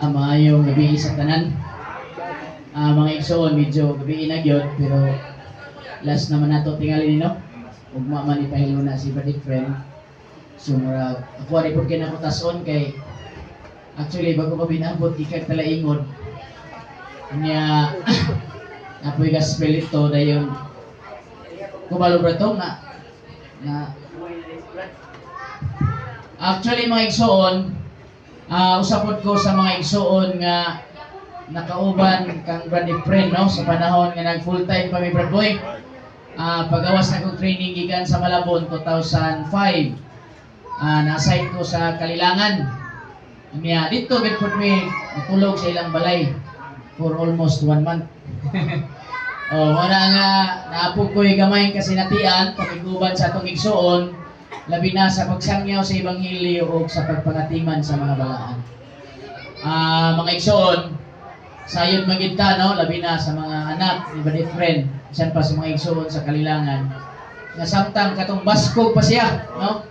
Maayong gabi sa tanan. Mga igsoon, medyo gabi na gyud pero last naman nato tingali no. Ugma man ipahilo na si Brother Friend. So mura ako ari pud kinako tason kay actually bago pa binabot ikag talaingon. Nya apoy gospel ito dayon kubalo bratong na actually mga igsoon, usapod ko sa mga igsoon nga nakauban kang Brother Friend no sa panahon nga nag full time pa mi Brad Boy. Pagawas na kong training gikan sa Malabon 2005. Na-assign ko sa Kalilangan. Dito gid pud mi natulog sa ilang balay for almost 1 month. Wala nga naapog ko'y gamay kasinatian pagiguban sa atong igsoon, labi na sa pagsangyaw sa Ebanghelyo o sa pagpangatiman sa mga balaan. Mga igsoon, sayod magita no, labi na sa mga anak ni Brother Friend, isan pa sa mga igsoon sa Kalilangan. Nga samtang katong baskog pa siya, no?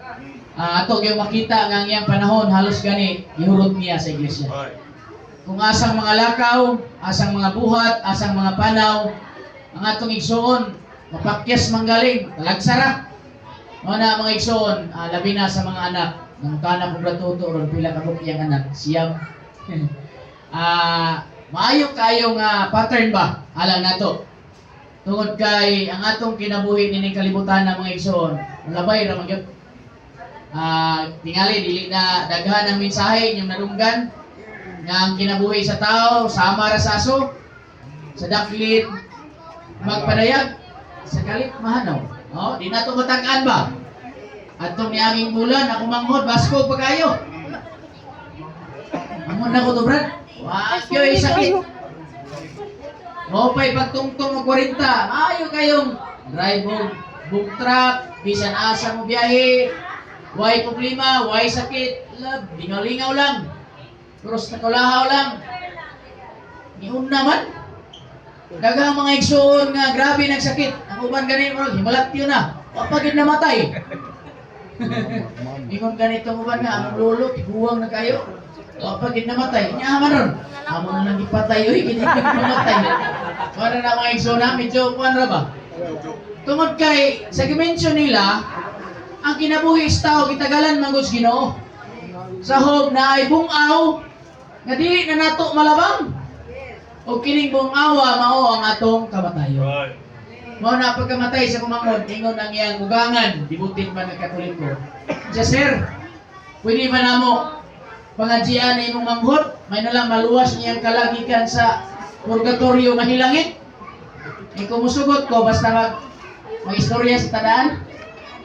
Ato gyud makita nga ang iyang panahon halos gani gihurot niya sa iglesia. Kung asang mga lakaw, asang mga buhat, asang mga panaw, ang atong igsoon mapakyas manggaling, talagsara. Mga mga igsoon, labi na sa mga anak, ng tanak kong bratuto ron pila ka iyang anak, siyam. Maayo kayong pattern ba? Alam nato. Tungod kay ang atong kinabuhi nining kalibutan ng mga igsoon, labay ra magyud. Tingali dili na daghan ang mensahe inyong nadunggan nga ang kinabuhi sa tao sama ra sa aso, sa daklit magpadayag, sa galit mahanaw. Di na ito matag-an ba? Atong nianging bulan, ako manghod, basko pa kayo. Amon na ko to, Brad. Wakyo yung sakit. Mopay pagtungtong mo 40, maayo kayong drive mo, book truck, bisan asa mo biyahe, way problema, way sakit, love, lingaw-lingaw lang. Cross na kulahaw lang. Niun naman. Daghang mga igsoon nga grabe nagsakit. Ang uban ganin mo, himalatyo na. Wapagid namatay. Ingon ganitong uban nga, ang lolo, tiguwang na kayo. Wapagid namatay. Inyaman ron. Amo na lang ipatay. Uy, kinipig namatay. Para na mga igsoon na, medyo kuwan ra ba? Tungod kay, sa dimensyon nila, ang kinabuhi is tao, kitagalan manggos Ginoo. Sahog na ay bungaw, nga dili na nato malabang. O kining buong awa mao ang atong kamatayon. Mao na pagkamatay sa kumangod, ingon ang iyang ugangan, dibutin pa ng Katoliko. Siya, sir, pwede ba namo pangadjian na imong manghod? May nalang maluwas niyang kalagikan sa purgatorio mahilangit. Kumusugot ko, basta mag-istorya sa tadaan.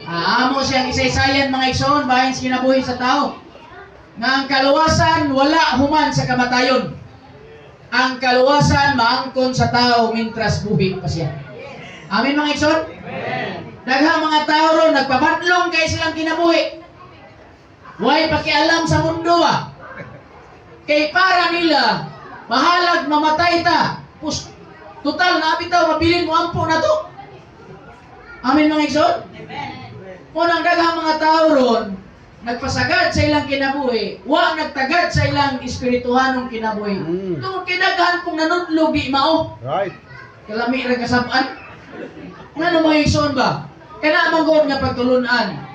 Amo siyang isaysayan mga igsoon, bahin sa kinabuhi sa tao. Nga ang kaluwasan, wala human sa kamatayon. Ang kaluwasan maangkon sa tao mintras buhi pa siya. Amin mga igsoon? Daghang mga tao ron nagpamadlong kay silang kinabuhi. Way pakialam sa mundo Kay para nila mahalag mamatay ta. Total na bitaw mabilin mo ampo na to. Amin mga igsoon? Unang daghang mga tao ron nagpasagad sa ilang kinabuhi, wa nagtagad sa ilang espirituhanong kinabuhi. Tungod kay daghan kung nanudlog di mao. Right. Kalami ra kasab-an. Ngano mga igsoon ba? Kana manggod nga pagtulunan.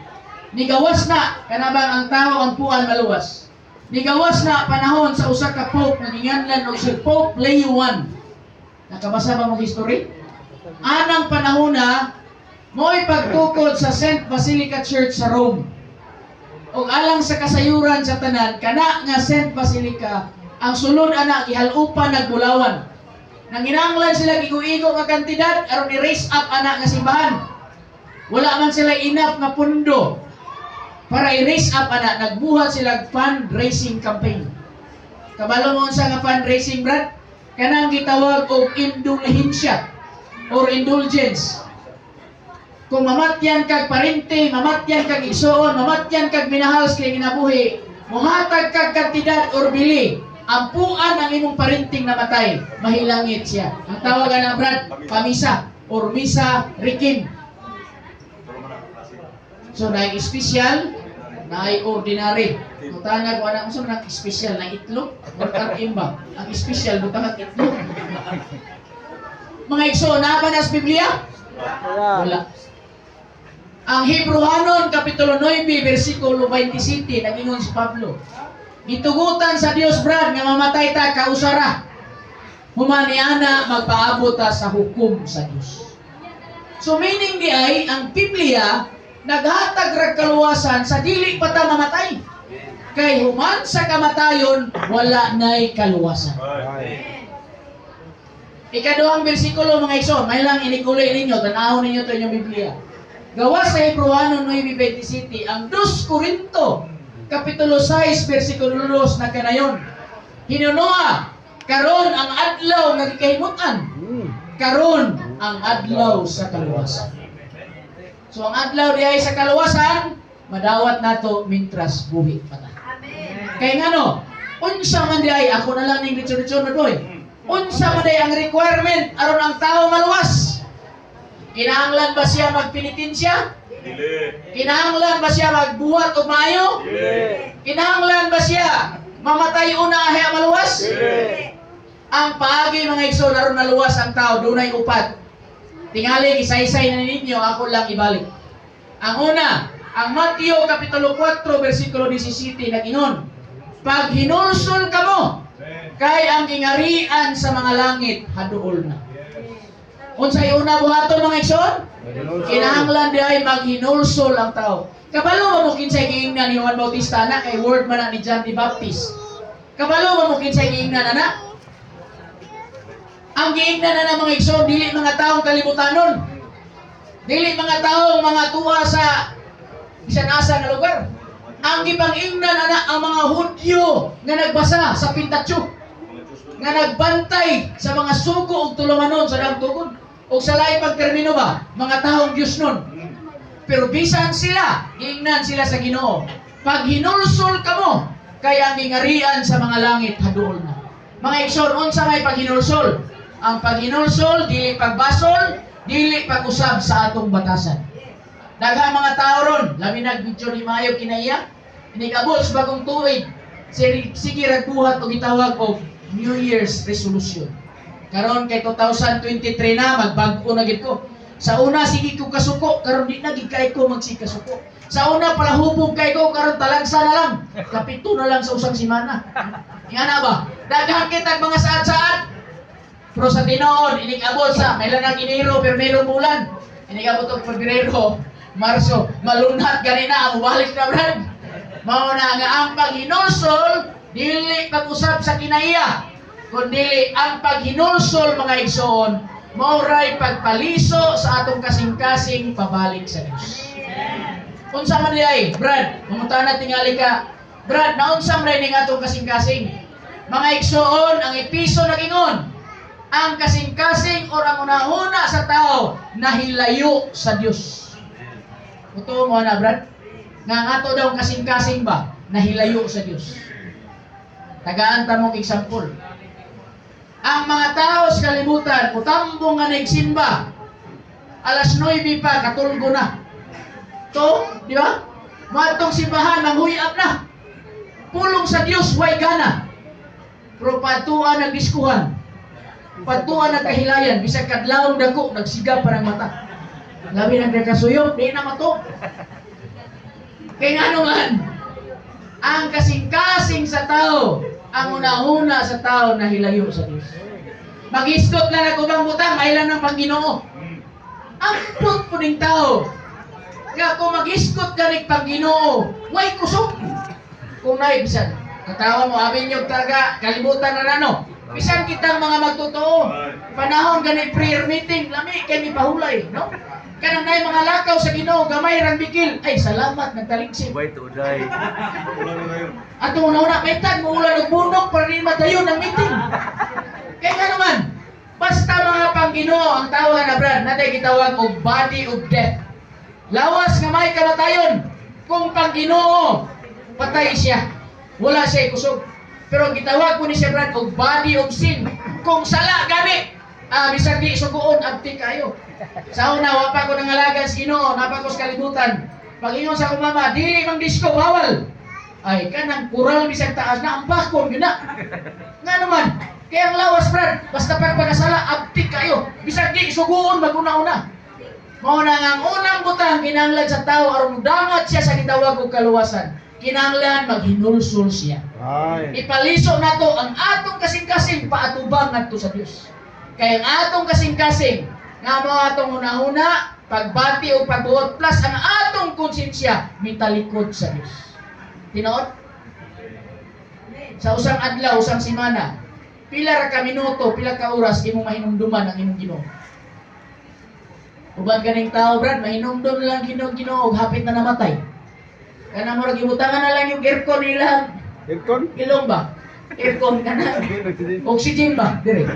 Nigawas na kanabang ang tao ang puan maluwas. Nigawas na panahon sa usa ka pope nga ginganlan og si Pope Leo I. Nakabasa ba mo history? Anang panahon na mo'y pagtukod sa St. Basilica Church sa Rome. O alang sa kasayuran sa tanan, kana nga St. Basilica, ang sulod anak gihalupan nagbulawan. Nanginanglan sila gigo-igo nga kantidad, aron i-raise up anak nga simbahan. Wala man sila enough nga pundo para i-raise up anak, nagbuhat sila fundraising campaign. Kabalo mo sa nga fundraising, Brad? Kanang gitawag og indulhensya or indulgence. Kung mamatyan kag parente, mamatyan kag igsoon, mamatyan kag minahal sa kinabuhi, muhatag kag kantidad or bili, ampuan ang imong parenting namatay, mahilangit siya. Ang tawagan na, Brad, pamisa or misa rikim. So, nag-espesyal na ay ordinary. Mutana ko anak mo sa nang special na itlog, or imba. Ang special butang itlog. Mga igso, na ba na sa Biblia? Wala. Ang Hebrewanon kapitulo 9 bersikulo 27 nagingon si Pablo. Gitugutan sa Dios brad nga mamatay ta kausara. Humaniana magpaabot ta sa hukom sa Dios. So meaning di ay ang Biblia naghatag rag kaluwasan sa dili pa ta mamatay. Kay human sa kamatayon wala nay kaluwasan. Ikaduhang bersikulo mga igsoon, may lang inikuloy ninyo, tanahon ninyo ito inyong Biblia. Gawa sa Hebrewanon 9:27, ang 2 Korinto, kapitulo 6, bersikulo 2 na kanayon. Hinunoa, karon ang adlaw nga gikahimutan. Karon ang adlaw sa kaluwasan. So ang adlaw diay sa kaluwasan, madawat nato mintras buhi pa ta. Kay ngano, unsa man diay ako na lang ning ditso-ditso na doy. Unsa man day ang requirement aron ang tao maluwas? Kinahanglan ba siya magpenitensya? Dili. Kinahanglan ba siya magbuhat og maayo? Dili. Kinahanglan ba siya mamatay una ay maluwas? Dili. Ang paagi mga igsoon aron naluwas ang tao dunay upat. Tingali isaysay na ninyo ako lang ibalik. Ang una, ang Mateo kapitulo 4 bersikulo 17 nagingon, pag hinulsol kamo kay ang ingarian sa mga langit haduol na. Unsay una buhaton mga igsoon? Kinahanglan di ay maghinulsol ang tao. Kabalo mo kinsay giingnan ni Juan Bautista na kay word man ni John the Baptist. Kabalo mo kinsay giingnan na? Ang giingnan na mga igsoon dili mga taong kalibutanon. Dili mga taong mga tuwa sa bisan asa nga lugar. Ang gipang-ingnan ana ang mga Hudyo nga nagbasa sa Pentateuch, nga nagbantay sa mga sugo ug tulumanon sa dagtugon ug sa lain pagtermino ba mga taong Dios nun. Pero bisan sila giingnan sila sa Ginoo, pag hinulsol kamo kay ang ingarian sa mga langit haduol na. Mga igsoon, unsa may paghinulsol? Ang paghinulsol dili pagbasol, dili pag-usab sa atong batasan. Daghang mga tao ron, labi nag-video ni Mayo kinaiya, inikabot sa bagong tuig, sige ragbuhat o gitawag og New Year's resolution. Karon kay 2023 na, magbag-o na gid ko. Sa una, sige ko kasuko, karon di na gid kay ko magsikasuko. Sa una, palahubog kay ko, karon talagsa na lang. Kapito na lang sa usang simana. Nga na ba? Daghang kitag mga saad-saad. Pero sa tinuod, inikabot sa, may lang Enero, Pebrero bulan. Inikabot og Pebrero, Marso, malunhat ganina, ang balik na brad. Mao na nga ang paghinulsol, dili pag-usab sa kinaiya, kundi ang paghinulsol mga igsoon, mauray pagpaliso sa atong kasing-kasing pabalik sa Dios. Unsa man diay, brad, mamutana tingali ka, brad, naunsa man ning atong kasing-kasing? Mga igsoon, ang episo nagingon, ang kasing-kasing o ang una-una sa tao nahilayo sa Dios. Ito mo na, brad. Nga ato daw kasing-kasing ba nahilayo sa Dios. Tagaan ta mong example. Ang mga tao sa kalibutan, utambong nga nagsimba, alas 9 pa, katulgo na. To, di ba? Matong simbahan, manghuyap na. Pulong sa Dios, way gana. Pero patuan nagdiskuhan. Patuan nagkahilayan. Bisag kadlawong dako, nagsiga parang mata. Labi nagkasuyop, di na mato. Kaya nga naman, ang kasing-kasing sa tao, ang una-una sa tao na hilayo sa Diyos. Mag-istot na nagubang butang, mailan ng Panginoon. Ang po ng tao, nga kung mag-istot ka ng Panginoon, may kusok. Kung naibisan, katawa mo, amin yung taga, kalibutan na nano. Bisan kitang mga magtotoo, panahon ganit prayer meeting, lami, kaya pahulay, no? Kanang na mga lakaw sa Ginoo, gamay rang bikil. Ay, salamat, nagtaliksik. Wait, uday. Ato una may tag, muulan og bundok para di madayon ang meeting. Kaya nga naman, basta mga Pangginoo ang tawag na brad, natay gitawag og body of death. Lawas nga may kamatayon. Kung Pangginoo, patay siya. Wala siya kusog. Pero gitawag ko ni siya brad og body of sin. Kung sala gani, bisag di suguon abti kayo. Sa una, wapa ko nangalagan sa Ginoo, napa ko sa kalibutan. Pag-ingon sa akong mama, dili mang disco, bawal. Ay, kanang kural bisag taas na ang bakon, gina. Nga naman, kaya ang lawas, Brad, basta pagpagkasala, abtik kayo. Bisag di, suguon, maguna-una. Mauna nga ang unang butang, kinahanglan sa tao, aron dangat siya sa gitawag o kaluwasan. Kinahanglan, maghinulsul siya. Ipaliso na to ang atong kasing-kasing paatubang ngadto sa Dios. Kaya ang atong kasing-kasing, nga mga atong una-una, pagbati o pagbuot, plus ang atong konsensya, mitalikod sa Dios. Tinood? Sa usang adlaw, usang semana, pila ra ka minuto, pila ka oras, imong mahinumduman ang imong Ginoo. Uban kaning tao, Brad, mahinumdum lang Ginoo, hapit na namatay. Kana mo ra gibutangan na lang yung aircon nila. Aircon? Ilong ba? Aircon kana. Oxygen ba? Dire.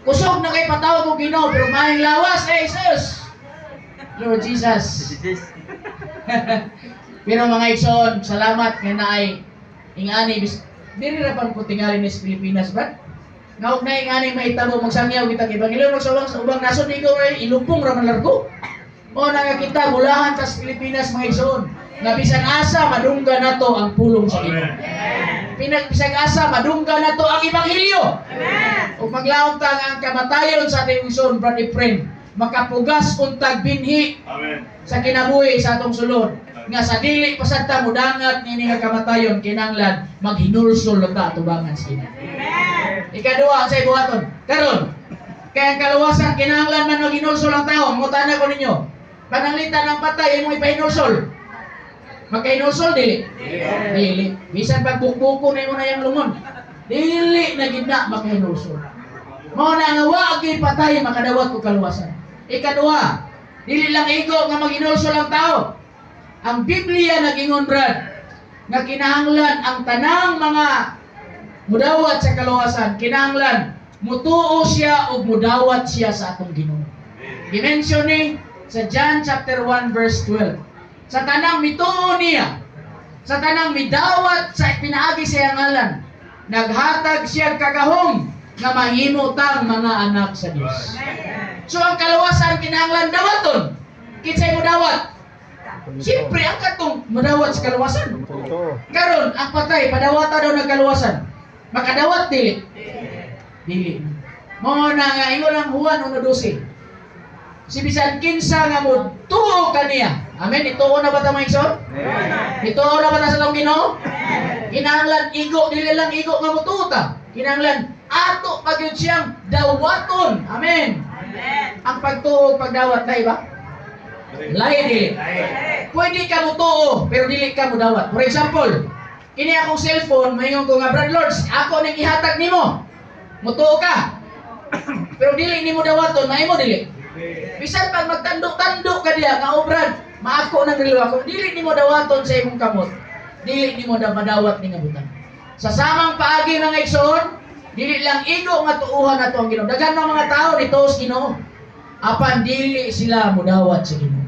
Kusog na kay patawag mo Ginoo, pero maayong lawas, Jesus. Lord Jesus. Pero mga igsoon, salamat nga naay ingani diri ra pan ko tingali ni Pilipinas, Brad. Naog na ingani mahitabo magsangyaw kita kay Panginoon sa ubang nasod ikaw ay ilupong ra man largo. O na nga kita bulahan sa Pilipinas mga igsoon. Nga bisan asa madungga nato ang pulong sa Ginoo. Pinagpisag asa madungga nato ang ebanghelyo. Ug maglaom ta ang kamatayon sa ating igsoon, brother friend, makapugas untag binhi. Amen. Sa kinabuhi sa atong sulod. Nga sa dili pasagta mo dangat nini nga kamatayon kinahanglan maghinulsol ta atubangan sila. Amen. Ikaduha sa ibuhaton. Karon, kaya ang kaluwasan kinahanglan man maghinulsol ang tao. Mutana ko ninyo. Pananglitan ng patay imong ipahinulsol. Magkahinulsol dili? Dili. Bisan pag bukbuko na mo na yang lumon. Dili na gid na makahinulsol. Mao na nga wa gyud patay makadawat ko kaluwasan. Ikaduha, dili lang igo nga maghinulsol ang tao. Ang Biblia nagingon, Brad, nga kinahanglan ang tanang mga mudawat sa kaluwasan, kinahanglan mutuo siya o mudawat siya sa atong Ginoo. I-mention ni sa John chapter 1 verse 12. Sa tanang mituo niya, sa tanang midawat sa pinaagi sa ngalan, naghatag siya kagahom nga mahimo tang mga anak sa Dios. So ang kaluwasan kinahanglan dawaton. Kinsay mo dawat? Siyempre ang katong madawat sa kaluwasan. Karon ang patay padawata daw ng kaluwasan. Makadawat dili? Dili. Mao na nga ingon ang Juan 1:12. Si bisan kinsa nga mo tuo kaniya. Amen. Ituo na ba ta mga igsoon? Ituo na ba ta sa tong Ginoo? Kinahanglan igo dili lang igo nga mo tuo ta. Kinahanglan ato pagyud siyang dawaton. Amen. Ang pagtuo pagdawat dai ba? Lain dili. Pwede ka mo tuo pero dili ka mo dawat. For example, kini akong cellphone, mayon ko nga Brad Lords, ako ning ihatag nimo. Mutuo ka. Pero dili nimo dawaton, mahimo dili. Bisan pag magtandok-tandok ka diha nga Brad, maako nang relo ako. Dili nimo dawaton sa imong kamot. Dili nimo madawat ning abutan. Sa samang paagi mga igsoon, dili lang igo nga tuuhan nato ang Ginoo. Daghan ng mga tao dituos Ginoo. Apan dili sila mudawat sa Ginoo.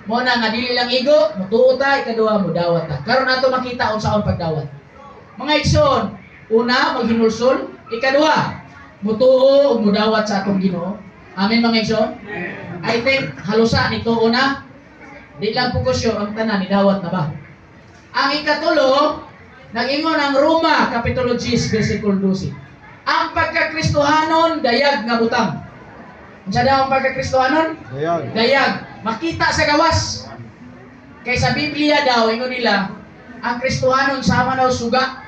Mo na nga dili lang igo, mutuo ta, ikaduha mudawat ta. Karon nato makita unsaon pagdawat. Mga igsoon, una maghinulsol, ikaduha mutuo ug mudawat sa atong Ginoo. Amen mga igsoon. I think halusa nito una, di lang fokusyo ang tanan ni dawat na ba. Ang ikatulo, nag-ingon ang Roma kapitulo 10 versikulo 12. Ang pagkakristohanon dayag nga butang. Unsa daw ang pagkakristohanon? Dayag. Dayag. Makita sa gawas. Kay sa Biblia daw, ingon nila, ang kristohanon sama daw suga.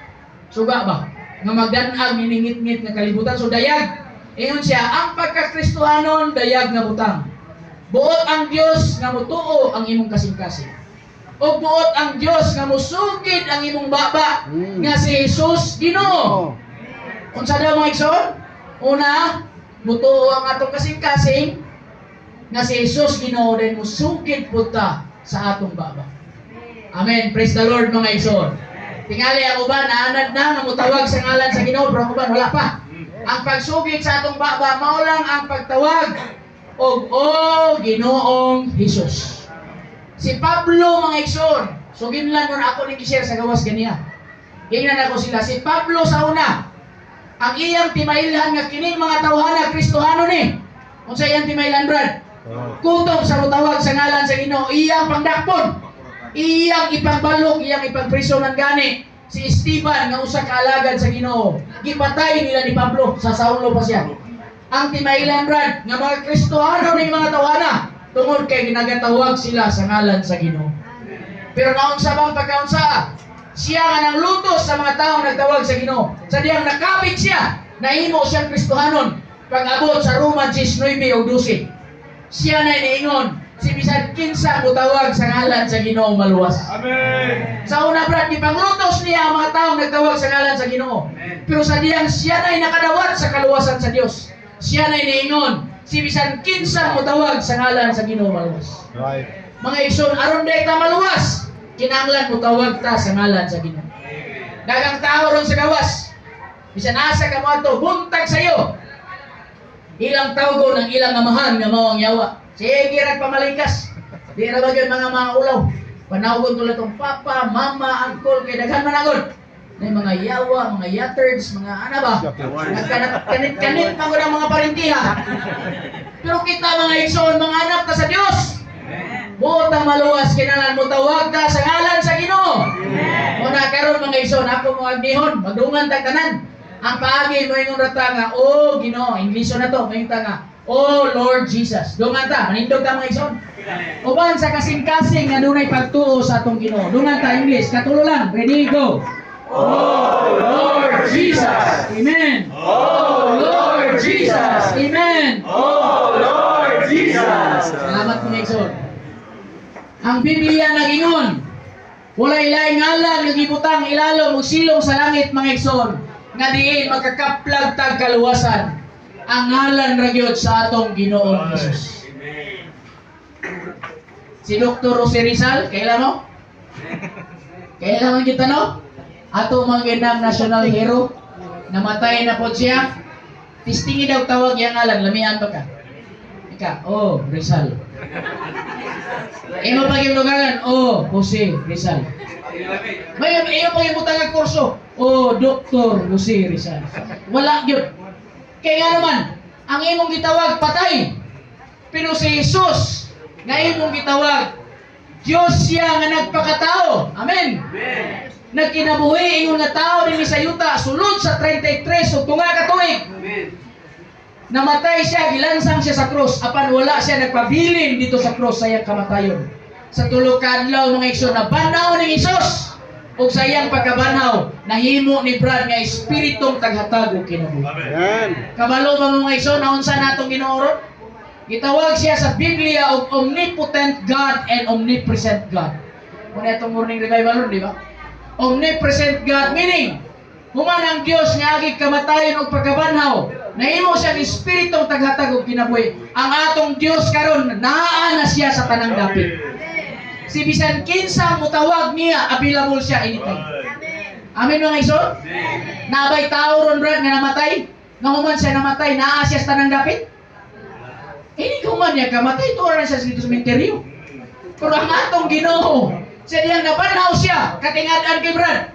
Suga ba? Nga magdanag, miningit-ngit nga kalibutan. So dayag. Ingon siya, ang pagkakristohanon dayag nga butang. Buot ang Dios nga mutuo ang imong kasing-kasing. O buot ang Dios nga musugid ang imong baba nga si Jesus Ginoo. Unsa daw mga igsoon? Una, mutuo ang atong kasing-kasing nga si Jesus Ginoo din musugid puta sa atong baba. Amen. Praise the Lord mga igsoon. Tingali ang uban naanad na nga mutawag sa ngalan sa Ginoo, pero ang uban wala pa. Ang pagsugid sa atong baba mao lang ang pagtawag og o Ginoong Hesus. Si Pablo mga igsoon, sugin lang nun ako ning i-share sa gawas ganiya. Ingnan ako sila. Si Pablo sa una, ang iyang timailhan nga kining mga tawhana Kristohano ni. Unsa iyang timailhan, Brad? Kutob sa mutawag sa ngalan sa Ginoo, iyang pangdakpon, iyang ipangbalok, iyang ipangpriso ng gani. Si Esteban nga usa ka alagad sa Ginoo, gipatay nila ni Pablo, sa Saulo pa siya. Ang timaylan brad nga mga Kristohano ning mga tawana tungod kay ginagatawag sila sa ngalan sa Ginoo. Pero naunsa bang pagkaunsa? Siya nga nang lutos sa mga taong nagtawag sa Ginoo. Sa diyang nakapit siya, nahimo siyang Kristohanon pag-abot sa Roman 19 o 12. Siya na iniingon, si bisan kinsa mutawag sa ngalan sa Ginoo maluwas. Amen. Sa una brad, ipanglutos niya ang mga taong nagtawag sa ngalan sa Ginoo. Pero sa diyang siya na nakadawat sa kaluwasan sa Dios. Siya na iniingon, si bisan kinsa mutawag sa ngalan sa Ginoo maluwas. Right. Mga igsoon, aron day ta maluwas, kinahanglan mutawag ta sa ngalan sa Ginoo. Dagang tao ron sa gawas, bisan asa ka mo ato, buntag sayo. Ilang tawgo ng ilang amahan nga mao ang yawa. Sige rag pamalikas. Di ra bagay mga ulaw. Panawgon tulad tong papa, mama, uncle kay daghan man agod. May mga yawa, mga yatards, mga ano ba? Nagkanit-kanit pa ang mga parentiha. Pero kita mga igsoon, mga anak ta sa Dios. Buta maluwas kinahanglan mo tawag ta sa ngalan sa Ginoo. Muna karon mga igsoon, ako mo agnihon, magdungan tag tanan. Ang paagi mo ingon rata nga, oh Ginoo, Ingleso na to, mayong nga, oh Lord Jesus. Dungan ta, manindog ta mga igsoon. Uban sa kasing-kasing nga dunay pagtuo sa atong Ginoo. Dungan ta English, katulo lang. Ready, go. Oh Lord Jesus. Amen. Oh Lord Jesus. Amen. Oh Lord Jesus. Salamat mga igsoon. Ang Biblia nagingon, walay laing ngalan nga gibutang ilalom ug silong sa langit mga igsoon. Nga diin magkakaplag tag kaluwasan ang ngalan ra gyud sa atong Ginoong Hesus. Si Dr. Jose Rizal, kailan mo? Kailan man kita no? Ato mga ginang national hero, namatay na po siya. Tistingi daw tawag yang ngalan, lamian ba ka? Ika, oh, Rizal. Imo pa yung lugaran, oh, Jose Rizal. May iyo pa yung butang ng kurso. Oh, Dr. Jose Rizal. Wala yun. Kaya nga naman, ang imong gitawag patay. Pero si Jesus, nga imong gitawag, Diyos siya nga nagpakatao. Amen. Nagkinabuhi ingon nga tao ni sa yuta, sulod sa 33 o tunga ka tuig. Namatay siya, gilansang siya sa cross. Apan wala siya nagpabilin dito sa cross sa iyang kamatayon. Sa tulog ka adlaw mga igsoon, nabanaw ni Jesus. O sa iyang pagkabanhaw, nahimo ni Brad nga espiritong taghatag o kinabuhi. Amen. Kabalo ba mga igsoon, naunsa natong Ginoo? Gitawag siya sa Biblia og omnipotent God and omnipresent God. Muna itong morning revival, di ba? Omnipresent God, meaning, human ang Diyos nga agig kamatayon o pagkabanhaw, nahimo siyang espiritong taghatag o kinabuhi. Ang atong Diyos karon naa na siya sa tanang dapit. Si bisan kinsa mutawag niya, available siya anytime. Amen mga igsoon? Nabay tao ron brad nga namatay, nga human siya namatay, naa siya sa tanang dapit. Ini kuman niya kamatay, tuwa na siya sa sementeryo. Pero ang atong Ginoo, siya diyang nabanhaw siya, katingad-an kay brad.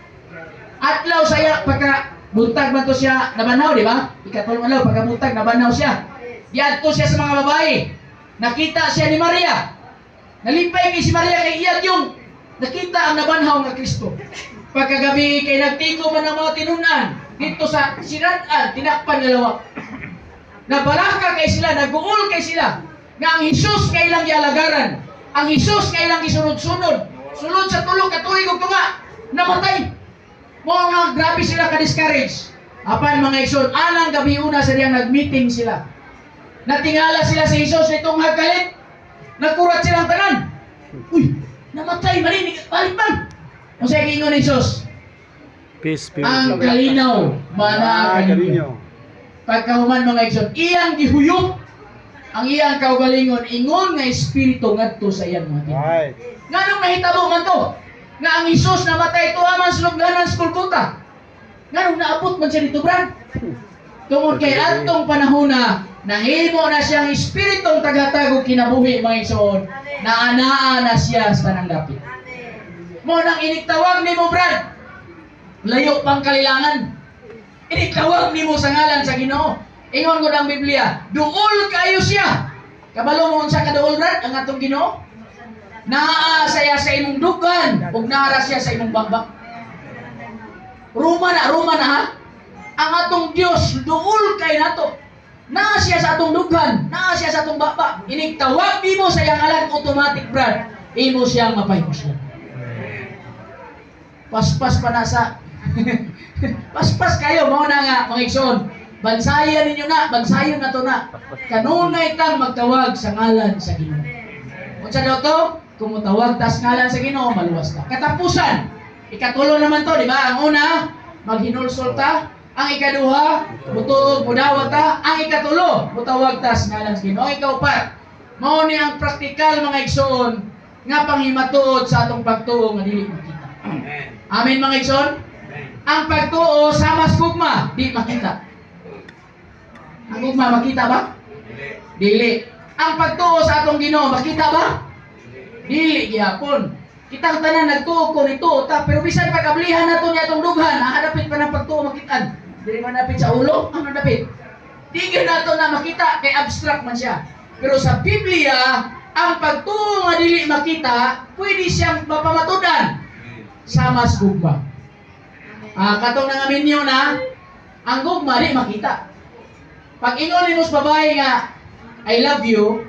Atlaw saya pagka buntag man to siya nabanhaw, di ba? Ikatulong alaw pagka buntag nabanhaw siya. Diadto siya sa mga babae. Nakita siya ni Maria. Nalipay kay si Maria kay iyang yung nakita ang nabanhaw nga Kristo. Pagkagabi kay nagtiko man ang mga tinunan dito sa sirad-an, tinakpan nga lawak. Nabalaka kay sila, naguol kay sila nga ang Hesus nga ilang gialagaran, ang Hesus nga ilang gisunod-sunod, sulod sa tulo ka tuig ug tunga, namatay. Mo nga grabe sila ka-discourage. Apan mga igsoon, anang gabi una sa diyang nag-meeting sila. Natingala sila sa Hesus nitong hagkalit. Nagkurat silang tanan. Uy, namatay marinig balik man. Kung sa ingon ni Jesus, Peace be with ang you. kalinaw mana kaninyo. Pagkahuman mga igsoon, iyang gihuyop ang iyang kaugalingon ingon nga espiritu ngadto sa iyang mga tinuod. Right. Nganong nahitabo man to? Nga ang Hesus namatay tuaman sa luglanan sa Golgotha. Nganong naabot man siya dito, brad? Tungod kay atong panahon na nahimo na siyang espiritong tagatag og kinabuhi mga igsoon, naanaa na siya sa tanang dapit. Mo nang iniktawag nimo, brad, layo pang kalilangan. Iniktawag nimo sa ngalan sa Ginoo. Ingon ko ng Biblia, duol kayo siya. Kabalo mo unsa ka duol, brad, ang atong Ginoo? Naa saya sa imong dugan ug naara siya sa imong baba. Roma na ha. Ang atong Dios duol kay nato. Naa siya sa atong dugan, naa siya sa atong baba. Inig tawag nimo sa iyang ngalan automatic brad. Imo siyang mapahimoslan. Paspas pa na sa paspas kayo mao na nga mga igsoon. Bansayan ninyo na, bansayon na to na. Kanunay tang magtawag sa ngalan sa Ginoo. Unsa daw to? Kung mutawag tas ngalan sa Ginoo, maluwas ta. Katapusan. Ikatulo naman to, di ba? Ang una, maghinulsol ta. Ang ikaduha, mutuog, mudawat ta. Ang ikatulo, mutawag tas ngalan sa Ginoo. Ang ikaupat, mao ni ang praktikal mga igsoon nga panghimatuod sa atong pagtuo nga dili makita. Amen mga igsoon. Ang pagtuo sa mas gugma, di makita. Ang gugma makita ba? Dili. Ang pagtuo sa atong Ginoo makita ba? Dili gyapon. Kitang tanan nagtuo ko nito ta pero bisan pagablihan nato ni atong dughan, dapit pa ng pagtuo makitaan. Dili man dapit sa ulo, ano dapit? Di gyud nato na makita kay abstract man siya. Pero sa Biblia, ang pagtuo nga dili makita, pwede siyang mapamatudan sa mas gugma. Katong nangaminyo na ang gugma di makita. Pag ingon nimo sa babae nga I love you,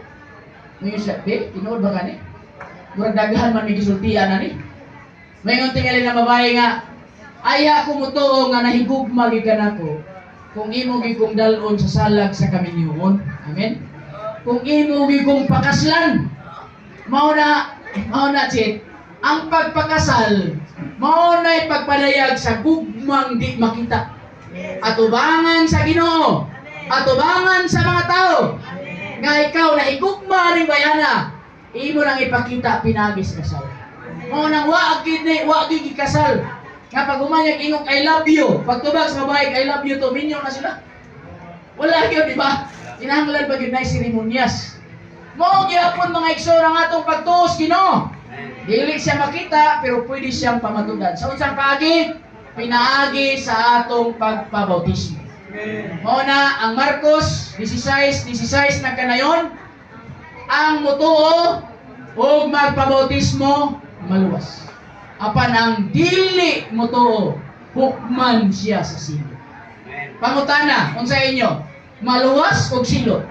may siya, tinuod ba kani? Murag daghan man may gisultian na ni. Mayon tingali na babae nga aya ko mutuo nga nahigugma gyud kanako kung imo gyud kong dalon sa salag sa kaminyoon. Amen. Kung imo gyud kong pakaslan. Mao na chit. Ang pagpakasal mao na pagpadayag sa gugmang di makita. Atubangan sa Ginoo. Atubangan sa mga tao. Nga ikaw na higugma ring bayana. Imo nang ipakita pinagis kasal. Mao nang wa gid kasal. Nga pag umanyag ingok I love you, pagtubag sa babae I love you to minyo na sila. Wala gyud di ba? Kinahanglan pa gyud na seremonyas. Mao gyapon mga igsoon ang atong pagtuos Ginoo. Dili siya makita pero pwede siyang pamatudan. Sa unsang paagi? Pinaagi sa atong pagpabautismo. Mao na ang Marcos 16:16 nagkanayon. Ang mutuo o magpabautismo maluwas. Apan ang dili mutuo hukman siya sa silot. Pangutana unsa inyo? Maluwas o silot?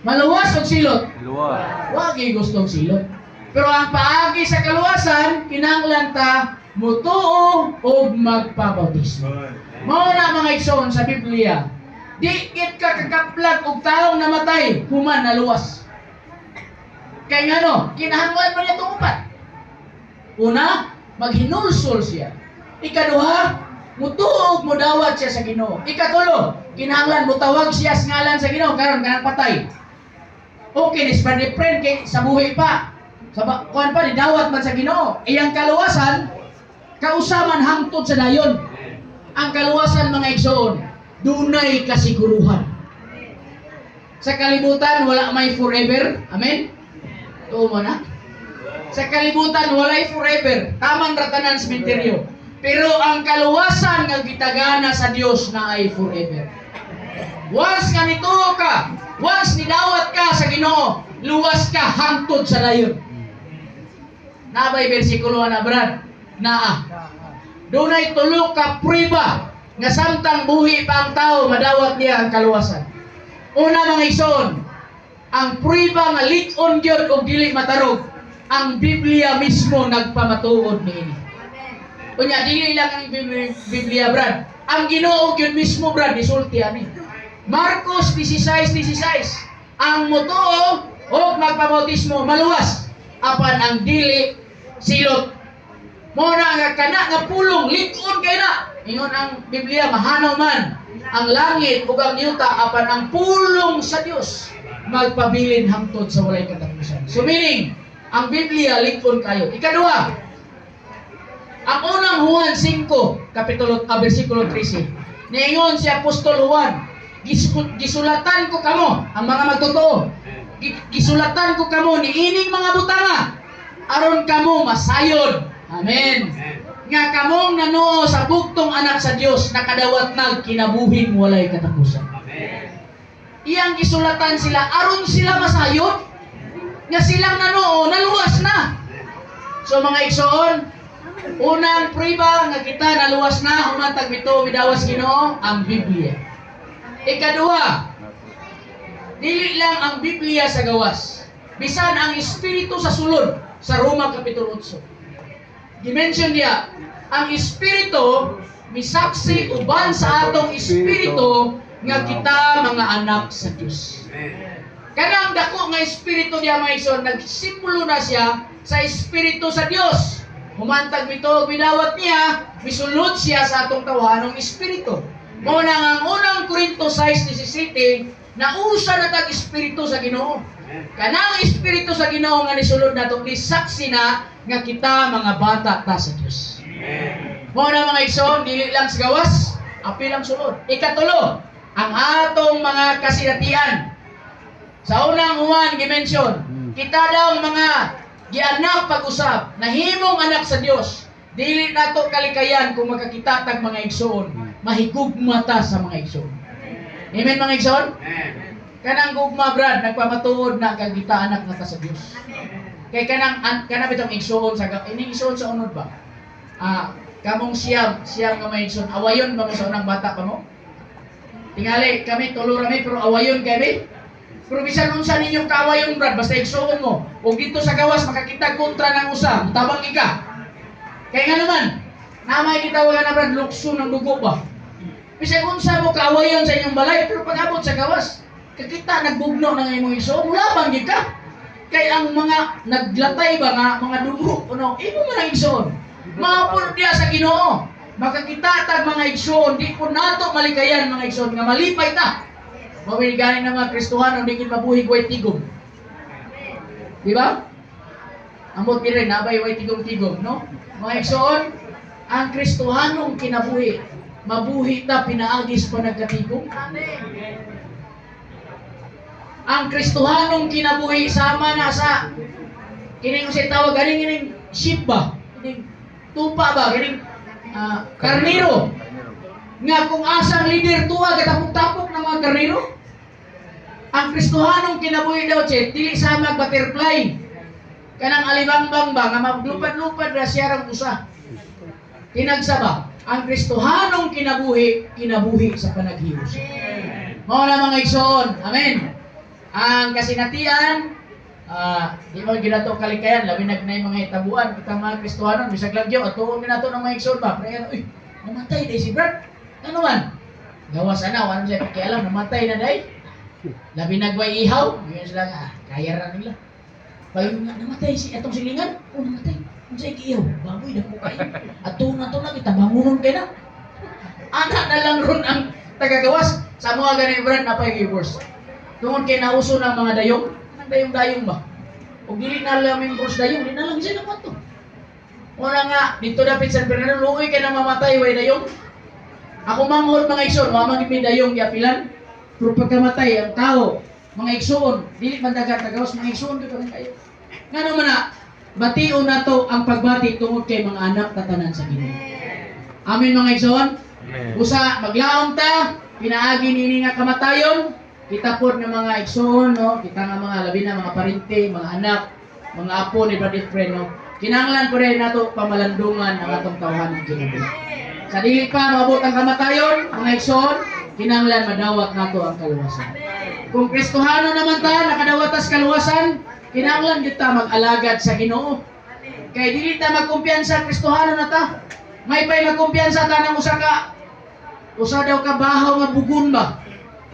Maluwas o silot? Luwas. Wa gyud gustong silot. Pero ang paagi sa kaluwasan kinahanglan ta mutuo o magpabautismo. Mao na mga igsoon sa Biblia. Di gid ka kakaplag og taong namatay, human na luwas. Kay ngano, kinahanglan man niya itong upat. Una, maghinulsol siya. Ikaduha, mutuog mudawat siya sa Ginoo. Ikatulo, kinahanglan mutawag siya sa ngalan sa Ginoo karon kanang patay. Okay, ni friend kay sa buhay pa. Sa kuan pa ni dawat man sa Ginoo. Iyang kaluwasan kausaman hangtod sa dayon. Ang kaluwasan mga igsoon, dunay kasiguruhan. Sa kalibutan wala may forever. Amen. Tuo mo na. Sa kalibutan walay forever. Tamang ratanan sa sementeryo. Pero ang kaluwasan nga gitagana sa Dios na ay forever. Once nga nituo ka, once nidawat ka sa Ginoo, luwas ka hangtod sa dayon. Nabay bersikulo na brad. Naa. Dunay tulo ka prueba nga samtang buhi pa ang tao madawat niya ang kaluwasan. Una mga igsoon, ang prueba nga lit-on gyud og dili matarog, ang Biblia mismo nagpamatuod niini. Unya dili lang ang Biblia brad. Ang Ginoo gyud mismo brad isulti ani. Marcos 16:16. Ang mutuo og magpabautismo maluwas, apan ang dili silot. Muna nga kana nga pulong lit-on kay na. Ingon ang Biblia mahanaw man ang langit ug ang yuta apan ang pulong sa Dios magpabilin hangtod sa walay katapusan. So meaning, ang Biblia lit-on kayo. Ikaduha, ang unang Juan 5 kapitulo bersikulo 13. Niingon si Apostol Juan, gisulatan ko kamo ang mga magtotoo. Gisulatan ko kamo niining mga butanga aron kamo masayod. Amen. Nga kamong nanuo sa bugtong anak sa Dios nakadawat nag kinabuhing walay katapusan. Amen. Iyang gisulatan sila aron sila masayod. nga silang naluwas na. So mga igsoon, unang prueba nga kita naluwas na humantag bito midawas Ginoo ang Biblia. Ikaduha, dili lang ang Biblia sa gawas, bisan ang Espiritu sa sulod sa Roma Kapitulo 8. Dimension niya, ang Espiritu misaksi uban sa atong Espiritu nga kita mga anak sa Dios. Kanang dako nga Espiritu niya mga igsoon, nagsimbolo na siya sa Espiritu sa Dios. Humantag bito bidawat niya, misulod siya sa atong tawhanong Espiritu. Mao na nga ang unang Korinto 6:17 na usa na tag Espiritu sa Ginoo. Kanang Espiritu sa Ginoo nga nisulod nato saksi na nga kita mga bata ta sa Dios. Mao na mga igsoon, dili lang sa gawas, apil ang sulod. Ikatulo, ang atong mga kasinatian. Sa unang Juan gimension, kita daw mga gianak pag-usab, nahimong anak sa Dios. Dili nato kalikayan kung makakita tag mga igsoon, mahigugma ta sa mga igsoon. Amen mga igsoon? Kanang gugma brad, nagpamatuod na kag kita anak na ta sa Dios. Kay kanang bitong igsoon sa ini igsoon sa unod ba? Kamong siyam nga may igsoon, awayon ba mo sa unang bata pa mo? Tingali kami tulo rami pero awayon kami. Pero bisan unsa ninyong kawayon brad, basta igsoon mo. O dito sa gawas makakita kontra ng usa, tabang ika. Kaya nga naman, namay kita wala na brad, lukso ng dugo ba? Bisan unsa mo kawayon sa inyong balay, pero pag-abot sa gawas, kakita nagbugno ng imong igsoon, wala bang ka? Kay ang mga naglatay ba nga, mga dugo, imo man ang igsoon. Maapod diya sa Ginoo. Makakita tag mga igsoon, di po nato malikayan mga igsoon, nga malipay ta. Mawiliganin ng mga Kristohano, hindi kin mabuhi way tigom. Di ba? Amot ni rin, nabay way tigom-tigom, no? Mga igsoon, ang Kristohanong kinabuhi, mabuhi ta pinaagis pa nagkatigom. Ang Kristohanong kinabuhi, sama na sa, kining si tawag, galing sheep ba? Kining tupa ba? Kining karniro. Nga kung asang leader tuwa, katapok-tapok ng mga karniro. Ang Kristohanong kinabuhi daw, dili sa mag-butterfly. Kanang alibangbang ba, nga maglupad-lupad na siya rang usa. Tinagsaba, ang Kristohanong kinabuhi sa panaghius. Mao na mga igsoon. Amen. Ang kasinatian, di mo ginato kalikayan, labi nagnay mga itabuan, kita mga Kristohanon, bisag lagyo, at tuon ginato ng mga igsoon ba? Pero namatay day si Brad. Ano man? Gawas na, wala siya pakialam, namatay na day. Labi nagway ihaw, yun sila kaya ra nila. Bayo nga, namatay si atong silingan, namatay. Kung sa'yo ihaw, baboy na po kayo. At tuon na kita, bangunon kayo na. Anak na lang ron ang tagagawas. Sa mga ganyan Brad, napay-givers. Tungod kay nauso ng mga dayong, dayong ba? O dili na lang yung bros dayong, di na lang siya naman to. Una nga, dito dapit San Fernando, luoy ka na mamatay, way dayong. Ako manghod mga igsoon, mamangit may dayong giapilan. Pero pagkamatay, ang tao, mga igsoon, dili man dagat tagawas, mga igsoon, di pa rin kayo. Nga naman na, bation na to ang pagbati tungod kay mga anak tatanan sa Ginoo. Amen mga igsoon. Usa, maglaom ta, pinaagi nini nga kamatayon, kita po ng mga igsoon, no? Kita nga mga labi na mga parente, mga anak, mga apo ni Brother Friend, no? Kinanglan po rin nato pamalandungan ang atong tawhan ng Ginoo. Sa dili pa maabot ang kamatayon, mga igsoon, kinanglan madawat nato ang kaluwasan. Kung Kristohano naman ta, nakadawatas kaluwasan, kinanglan kita mag-alagad sa Ginoo. Kay dili ta magkumpiyansa Kristohano na ta. May pay magkumpiyansa ta ng usa daw ka bahaw nga bugun ba.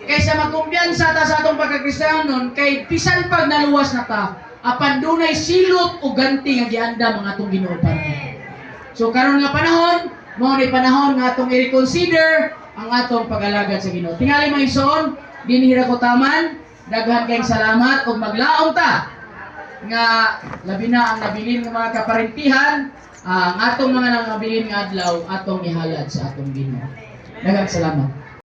Kaysa magkumpiyansa ta sa atong pagka-Kristiyanon, kay pisan pag naluwas na ta, apan dunay silot o ganti nga gianda mga atong Ginoo para. So karon nga panahon, mao ni panahon nga atong i-reconsider ang atong pag-alagad sa Ginoo. Tingali mga igsoon, dinihira ko taman, daghan kayong salamat ug maglaom ta nga labi na ang nabilin ng mga kaparentihan, ang atong mga nabilin nga adlaw atong ihalad sa atong Ginoo. Daghang salamat.